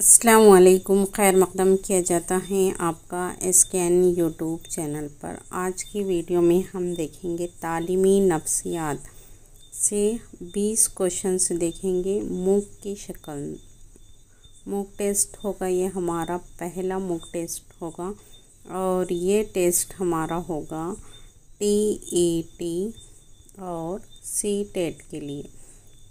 अस्सलामुअलैकुम। खैर मक़दम किया जाता है आपका SKN यूट्यूब चैनल पर। आज की वीडियो में हम देखेंगे तालीमी नफ्सियात से 20 क्वेश्चंस देखेंगे मूक की शक्ल। मूक टेस्ट होगा, ये हमारा पहला मूक टेस्ट होगा और ये टेस्ट हमारा होगा TET और CTET के लिए,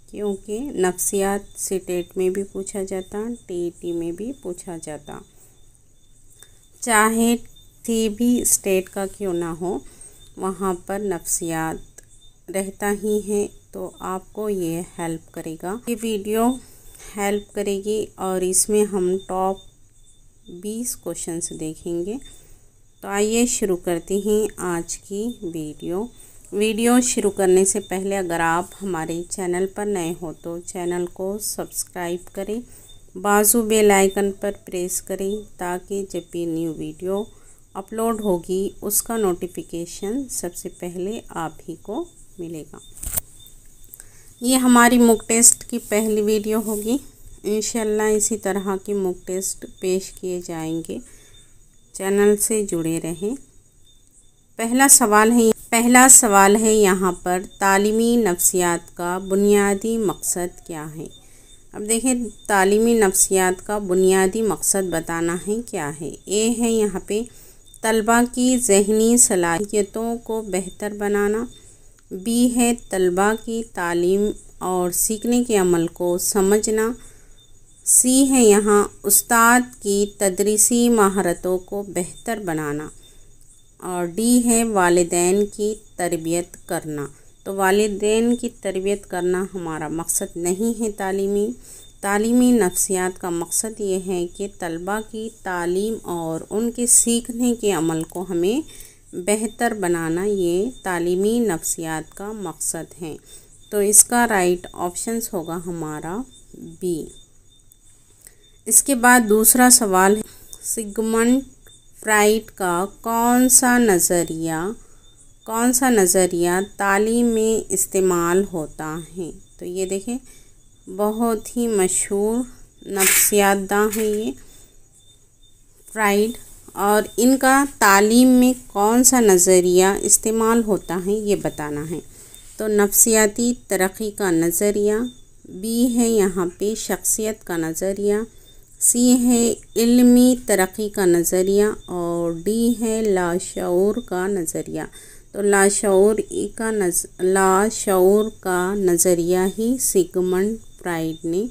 क्योंकि नफ्सियात CTET में भी पूछा जाता, TET में भी पूछा जाता। चाहे किसी भी स्टेट का क्यों ना हो, वहाँ पर नफ्सियात रहता ही है, तो आपको ये हेल्प करेगा। ये वीडियो हेल्प करेगी और इसमें हम टॉप 20 क्वेश्चंस देखेंगे। तो आइए शुरू करते हैं आज की वीडियो शुरू करने से पहले अगर आप हमारे चैनल पर नए हो तो चैनल को सब्सक्राइब करें, बाजू बेल आइकन पर प्रेस करें ताकि जब भी न्यू वीडियो अपलोड होगी उसका नोटिफिकेशन सबसे पहले आप ही को मिलेगा। ये हमारी मूक टेस्ट की पहली वीडियो होगी। इंशाल्लाह इसी तरह के मूक टेस्ट पेश किए जाएंगे। चैनल से जुड़े रहें। पहला सवाल है यहाँ पर, तालीमी नफ्सियात का बुनियादी मकसद क्या है। अब देखें, तालीमी नफ्सियात का बुनियादी मकसद बताना है क्या है। ए है यहाँ पे तलबा की ज़हनी सलाहियतों को बेहतर बनाना। बी है तलबा की तालीम और सीखने के अमल को समझना। सी है यहाँ उस्ताद की तदरीसी महारतों को बेहतर बनाना। और डी है वालिदैन की तरबियत करना। तो वालिदैन की तरबियत करना हमारा मकसद नहीं है। तालीमी नफ्सियात का मकसद ये है कि तलबा की तालीम और उनके सीखने के अमल को हमें बेहतर बनाना, ये तालीमी नफ्सियात का मकसद है। तो इसका राइट ऑप्शंस होगा हमारा बी। इसके बाद दूसरा सवाल है, सिगमंड फ्राइड का कौन सा नज़रिया तालीम में इस्तेमाल होता है। तो ये देखें, बहुत ही मशहूर नफ्सियातदां हैं ये फ्राइड, और इनका तालीम में कौन सा नज़रिया इस्तेमाल होता है ये बताना है। तो नफ्सियाती तरक्की का नज़रिया, बी है यहाँ पे शख्सियत का नज़रिया, सी है इल्मी तरक्की का नज़रिया और डी है लाशऊर का नज़रिया। तो लाशऊर का नज़रिया ही सिगमंड फ्राइड ने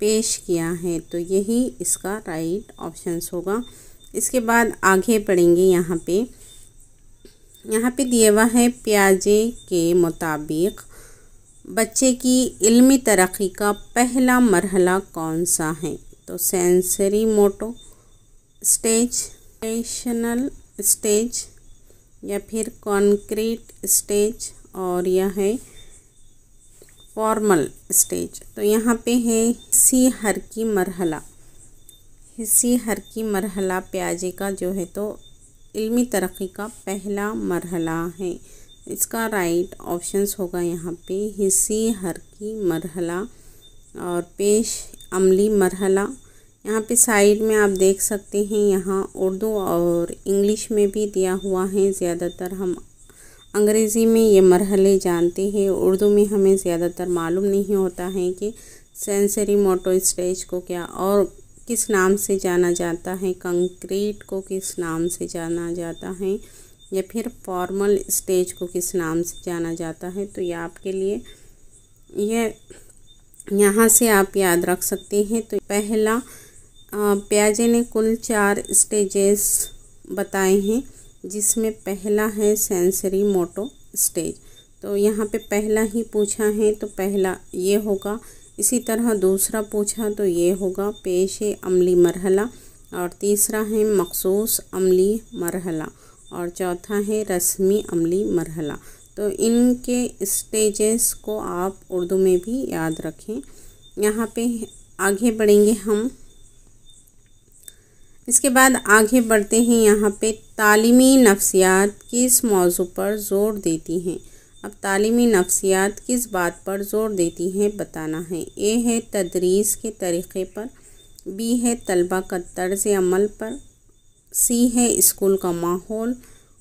पेश किया है। तो यही इसका राइट ऑप्शंस होगा। इसके बाद आगे बढ़ेंगे। यहाँ पे दिया हुआ है, पियाजे के मुताबिक बच्चे की इल्मी तरक्की का पहला मरहला कौन सा है। तो सेंसरी मोटो स्टेज, रेशनल स्टेज या फिर कॉन्क्रीट स्टेज और यह है फॉर्मल स्टेज। तो यहाँ पे है हिस्सी हरकी मरहला पियाजे का जो है तो इल्मी तरक्की का पहला मरहला है। इसका राइट ऑप्शंस होगा यहाँ पे हिस्सी हरकी मरहला और पेश अमली मरहला। यहाँ पे साइड में आप देख सकते हैं, यहाँ उर्दू और इंग्लिश में भी दिया हुआ है। ज़्यादातर हम अंग्रेज़ी में ये मरहले जानते हैं, उर्दू में हमें ज़्यादातर मालूम नहीं होता है कि सेंसरी मोटो स्टेज को क्या और किस नाम से जाना जाता है, कंक्रीट को किस नाम से जाना जाता है या फिर फॉर्मल स्टेज को किस नाम से जाना जाता है। तो ये आपके लिए ये यहाँ से आप याद रख सकते हैं। तो पहला पियाजे ने कुल 4 स्टेजेस बताए हैं, जिसमें पहला है सेंसरी मोटो स्टेज। तो यहाँ पे पहला ही पूछा है तो पहला ये होगा। इसी तरह दूसरा पूछा तो ये होगा पेश अमली मरहला, और तीसरा है मखसूस अमली मरहला और चौथा है रस्मी अमली मरहला। तो इनके स्टेजेस को आप उर्दू में भी याद रखें। यहाँ पे आगे बढ़ेंगे हम। इसके बाद आगे बढ़ते हैं। यहाँ पे तालीमी नफ्सियात किस मौजू पर ज़ोर देती हैं। अब तालीमी नफ्सियात किस बात पर ज़ोर देती हैं बताना है। ए है तदरीस के तरीक़े पर, बी है तलबा का तर्ज अमल पर, सी है स्कूल का माहौल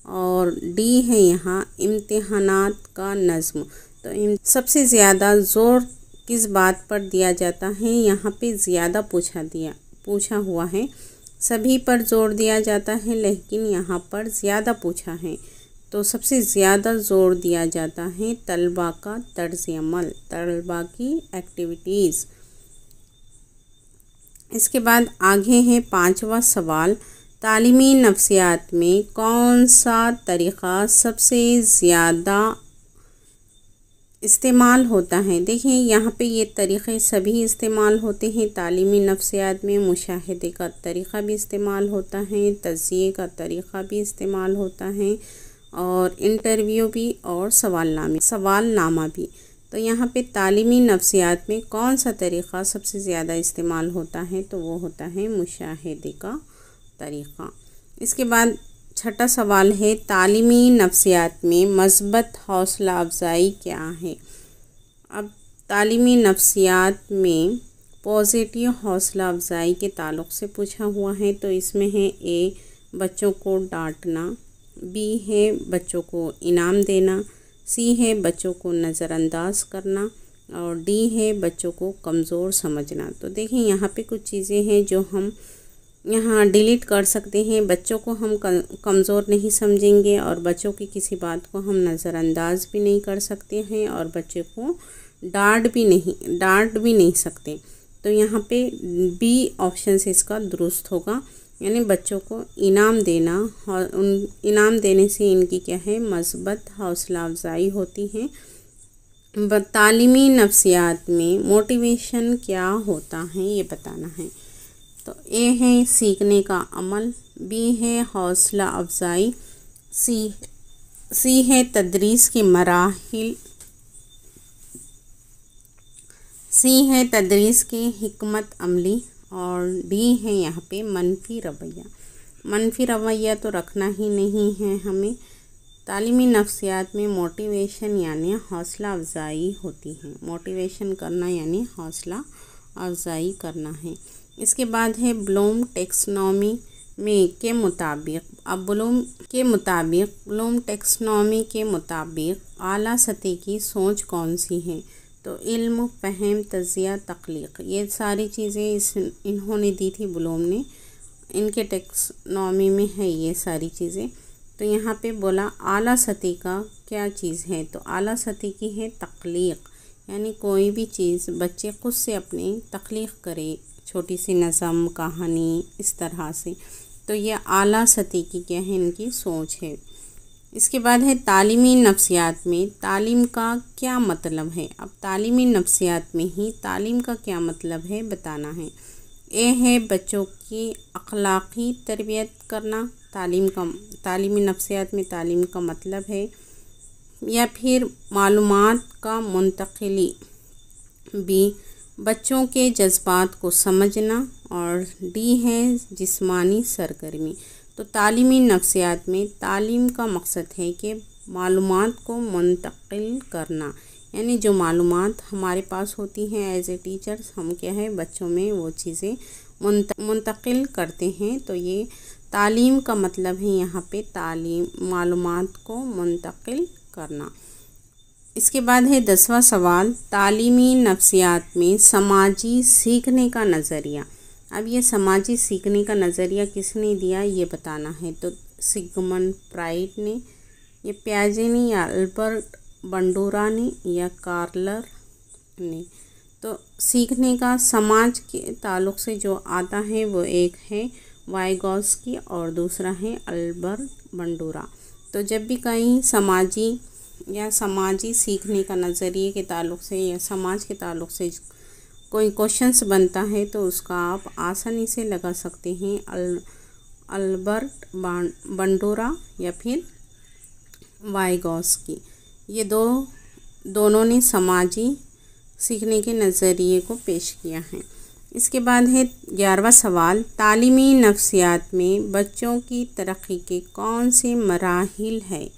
और डी है यहाँ इम्तिहानात का नज़्म। तो सबसे ज़्यादा ज़ोर किस बात पर दिया जाता है? यहाँ पे ज़्यादा पूछा हुआ है। सभी पर जोर दिया जाता है लेकिन यहाँ पर ज़्यादा पूछा है, तो सबसे ज़्यादा ज़ोर दिया जाता है तलबा का तर्ज अमल, तलबा की एक्टिविटीज़। इसके बाद आगे है 5वां सवाल, तालीमी नफ्सियात में कौन सा तरीक़ा सबसे ज़्यादा इस्तेमाल होता है? देखिए यहाँ पे ये तरीक़े सभी इस्तेमाल होते हैं। तालीमी नफ्सियात में मुशाहिदे का तरीक़ा भी इस्तेमाल होता है, तज़किये का तरीक़ा भी इस्तेमाल होता है और इंटरव्यू भी और सवालनामा भी। तो यहाँ पे तालीमी नफ्सियात में कौन सा तरीक़ा सबसे ज़्यादा इस्तेमाल होता है? तो वो होता है मुशाहिदे का तरीक़ा। इसके बाद 6ठा सवाल है, तालीमी नफ्सियात में मस्बत हौसला अफज़ाई क्या है? अब तालीमी नफ्सियात में पॉजिटिव हौसला अफज़ाई के ताल्लुक़ से पूछा हुआ है। तो इसमें है ए बच्चों को डांटना, बी है बच्चों को इनाम देना, सी है बच्चों को नज़रअंदाज करना और डी है बच्चों को कमज़ोर समझना। तो देखिए यहाँ पे कुछ चीज़ें हैं जो हम यहाँ डिलीट कर सकते हैं। बच्चों को हम कमज़ोर नहीं समझेंगे और बच्चों की किसी बात को हम नज़रअंदाज भी नहीं कर सकते हैं और बच्चे को डांट भी नहीं सकते। तो यहाँ पे बी ऑप्शन से इसका दुरुस्त होगा, यानी बच्चों को इनाम देना और उन इनाम देने से इनकी क्या है, मस्बत हौसला अफज़ाई होती है। तालीमी नफ्सियात में मोटिवेशन क्या होता है ये बताना है। तो ए है सीखने का अमल, बी है हौसला अफज़ाई, सी है तदरीस के मराहिल, सी है तदरीस की हिकमत अमली और डी है यहाँ पे मनफी रवैया। मनफी रवैया तो रखना ही नहीं है हमें। तालीमी नफ्सियात में मोटिवेशन यानी हौसला अफज़ाई होती है, मोटिवेशन करना यानी हौसला अफज़ाई करना है। इसके बाद है ब्लूम टेक्सोनॉमी के मुताबिक, अब ब्लूम टेक्सोनॉमी के मुताबिक आला सतह की सोच कौन सी है? तो इल्म, फ़हम, तज़किया, तख्लीक़, ये सारी चीज़ें इन्होंने दी थी ब्लूम ने, इनके टेक्सोनॉमी में है ये सारी चीज़ें। तो यहाँ पे बोला आला सतह का क्या चीज़ है? तो आला सतह की है तख्लीक़, यानी कोई भी चीज़ बच्चे खुद से अपनी तख्लीक़ करे, छोटी सी नज़म, कहानी, इस तरह से। तो ये आला सतह की क्या है, इनकी सोच है। इसके बाद है तालीमी नफ्सियात में तालीम का क्या मतलब है? अब तालीमी नफ्सियात में ही तालीम का क्या मतलब है बताना है। ए है बच्चों की अखलाक़ी तरबियत करना, तालीमी नफ्सियात में तालीम का मतलब है, या फिर मालूमात का मुंतकिली, बी बच्चों के जज्बात को समझना और डी है जिस्मानी सरगर्मी। तो तालीमी नफ्सियात में तालीम का मकसद है कि मालूमात को मुंतकिल करना, यानी जो मालूमात हमारे पास होती हैं एज ए टीचर्स, हम क्या है बच्चों में वो चीज़ें मुंतकिल करते हैं। तो ये तालीम का मतलब है यहाँ पे मालूमात को मुंतकिल करना। इसके बाद है 10वां सवाल, तालीमी नफ्सियात में समाजी सीखने का नज़रिया। अब ये समाजी सीखने का नज़रिया किसने दिया ये बताना है। तो सिगमंड फ्रॉइड ने, ये पियाजे ने, या अल्बर्ट बंडूरा ने, या कार्लर ने। तो सीखने का समाज के ताल्लुक़ से जो आता है वो एक है वाइगॉस्की और दूसरा है अल्बर्ट बंडूरा। तो जब भी कहीं समाजी सीखने का नज़रिए के ताल्लुक़ से या समाज के ताल्लुक़ से कोई क्वेश्चंस बनता है तो उसका आप आसानी से लगा सकते हैं अल्बर्ट बंडूरा या फिर वाइगॉस्की। ये दोनों ने समाजी सीखने के नज़रिए को पेश किया है। इसके बाद है 11वां सवाल, तालीमी नफ्सियात में बच्चों की तरक्की के कौन से मराहिल है?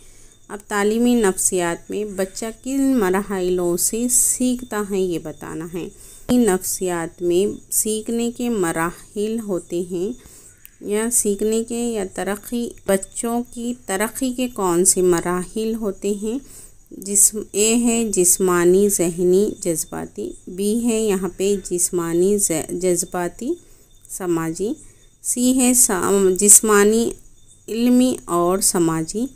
अब तालीमी नफ्सियात में बच्चा किन मराहिलों से सीखता है ये बताना है। नफ्सियात में सीखने के मराहिल होते हैं या सीखने के या तरक्की, बच्चों की तरक्की के कौन से मराहिल होते हैं। ए है जिस्मानी, ज़हनी, जज्बाती। बी है यहाँ पे जिस्मानी, जज्बाती, समाजी। सी है जिस्मानी, इल्मी और समाजी।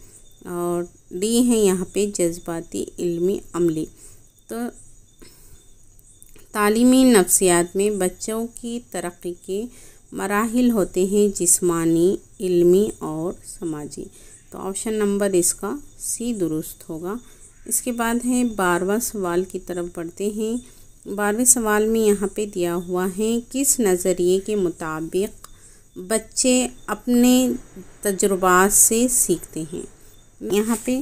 और डी है यहाँ पे जज्बाती, इल्मी, अमली। तो तालीमी नफ्सियात में बच्चों की तरक्की के मराहिल होते हैं जिस्मानी, इल्मी और समाजी। तो ऑप्शन नंबर इसका सी दुरुस्त होगा। इसके बाद है 12वां सवाल की तरफ बढ़ते हैं। 12वें सवाल में यहाँ पे दिया हुआ है किस नज़रिए के मुताबिक बच्चे अपने तजुर्बात से सीखते हैं। यहाँ पे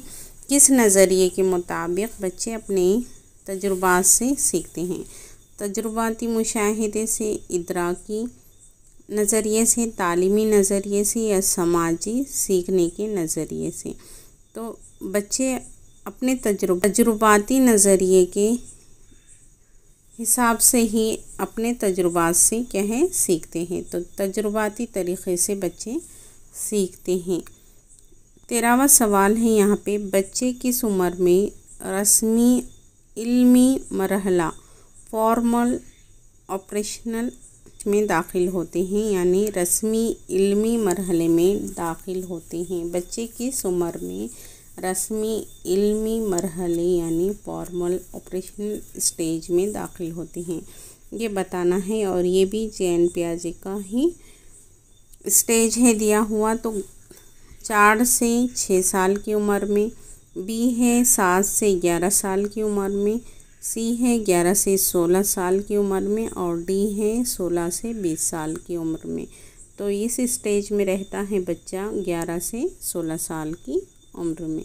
किस नज़रिए के मुताबिक बच्चे अपने तजुर्बात से सीखते हैं। तजुर्बाती मुशाहिदे से, इदराकी नज़रिए से, तालीमी नज़रिए से या समाजी सीखने के नज़रिए से। तो बच्चे अपने तजुर्बाती नज़रिए के हिसाब से ही अपने तजुर्बात से क्या है सीखते हैं। तो तजुर्बाती तरीक़े से बच्चे सीखते हैं। 13वां सवाल है यहाँ पे बच्चे किस उम्र में रस्मी इल्मी मरहला, फॉर्मल ऑपरेशनल में दाखिल होते हैं, यानी रस्मी इल्मी मरहले में दाखिल होते हैं। बच्चे किस उम्र में रस्मी इल्मी मरहले यानी फॉर्मल ऑपरेशनल स्टेज में दाखिल होते हैं, ये बताना है। और ये भी जैन पियाजे का ही स्टेज है दिया हुआ। तो 4 से 6 साल की उम्र में, बी है 7 से 11 साल की उम्र में, सी है 11 से 16 साल की उम्र में और डी है 16 से 20 साल की उम्र में। तो इस स्टेज में रहता है बच्चा 11 से 16 साल की उम्र में।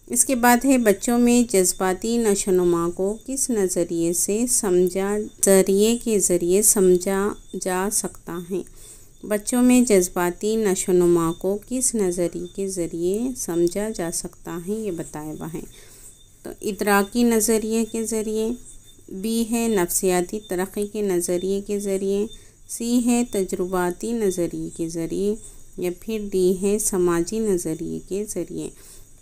इसके बाद है बच्चों में जज्बाती नशोनुमा को किस नज़रिए से के ज़रिए समझा जा सकता है। बच्चों में जज्बाती नशोनुमा को किस नज़रिए के ज़रिए समझा जा सकता है, ये बताया हुआ है। तो इदराकी नज़रिए के ज़रिए, बी है नफ्सियाती तरक्की के नज़रिए के ज़रिए, सी है तजुर्बाती नज़रिए के ज़रिए या फिर डी है समाजी नज़रिए के ज़रिए।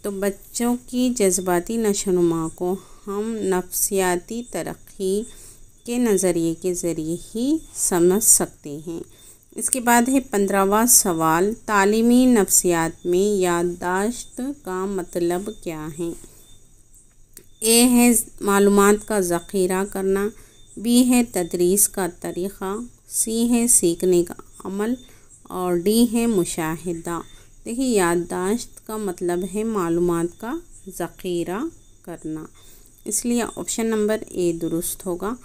तो बच्चों की जज्बाती नशोनुमा को हम नफ्सियाती तरक्की के नज़रिए के ज़रिए ही समझ सकते हैं। इसके बाद है 15वां सवाल तालीमी नफ्सियात में याददाश्त का मतलब क्या है। ए है मालूमात का ज़ख़ीरा करना, बी है तदरीस का तरीक़ा, सी है सीखने का अमल और डी है मुशाहिदा। देखिए याददाश्त का मतलब है मालूमात का ज़ख़ीरा करना, इसलिए ऑप्शन नंबर ए दुरुस्त होगा।